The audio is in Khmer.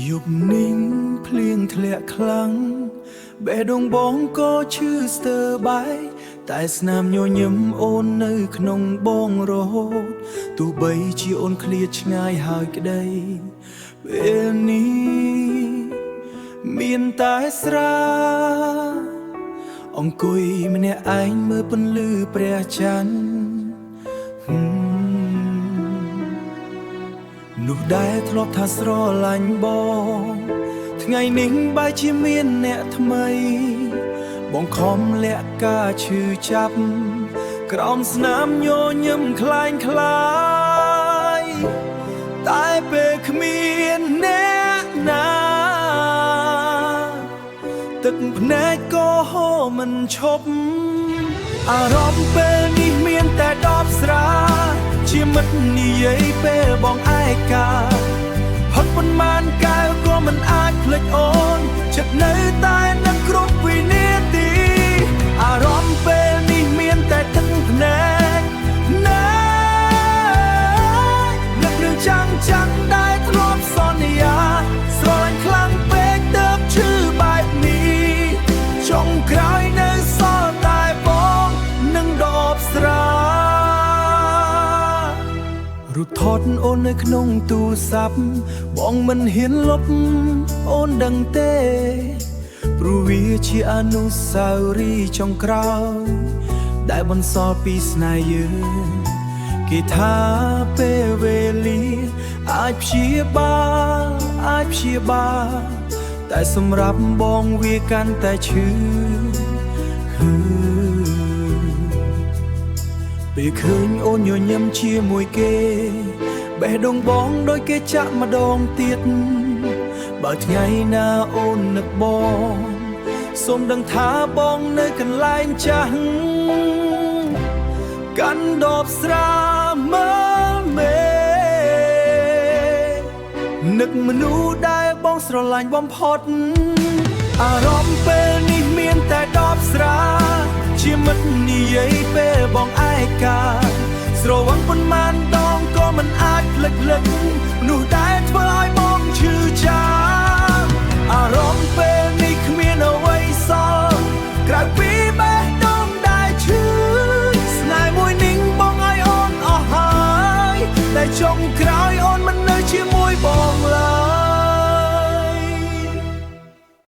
យប់នេះភ្លៀងធ្លាក់ខ្លាំងបេះដូងបងក៏ឈឺស្ទើរបែកតែស្នាមញញឹមអូននៅក្នុងបងរហូតទោះបីជាអូនឃ្លាតឆ្ងាយហើយក្តីពេលនេះមានតែស្រាអង្គុយម្នាក់ឯងមើលពន្លឺព្រះច័ន្ទនោះដែលធ្លាប់ថាស្រឡាញ់បងថ្ងៃនេះបែរជាមានអ្នកថ្មីបងខំលាក់ការឈឺចាប់ក្រោមស្នាមញញឹមคล้ายคล้ายតែពេលគ្មានអ្នកណាទឹកភ្នែកក៏ហូរមិនឈប់អារម្មណ៍ពេលនេះមានតែដបស្រាជាមិត្តនិយាយពេលបងឯកាផុតប៉ុន្មានកែវក៏មិនអាចភ្លេចអូនចិត្តនៅតែនឹងគ្រប់វិនាទីអារម្មណ៍ពេលនេះមានតែទឹកភ្នែកណានឹករឿងចាំងដែលធ្លាប់សន្យាស្រឡាញ់ខ្លាំងពេកទើបឈឺបែបនេះចុងក្រោយនៅសល់តែបងនឹងដបស្រារូបថតអូននៅក្នុងទូរស័ព្ទបងមិនហ៊ានលុបអូនដឹងទេព្រោះវាជាអនុស្សាវរីយ៍ចុងក្រោយដែលបន្សល់ពីស្នេហ៍យើងគេថាពេលវេលាអាចព្យាបាលតែសម្រាប់បងវាកាន់តែឈឺពេលឃើញអូនញញឹមជាមួយគេបេះដូងបងដូចគេចាក់ម្ដងទៀតបើថ្ងៃណាអូននឹកបងសូមដឹងថាបងនៅកន្លែងចាស់កាន់ដបស្រាមើលមេនឹកមនុស្សដែលបងស្រឡាញ់បំផុតអារម្មណ៍ពេលនេះមានតែដបស្រាជាមិត្តនិយាយពេលបងឯកាស្រវឹងប៉ុន្មានដងក៏មិនអាចភ្លេចលឹកនោះ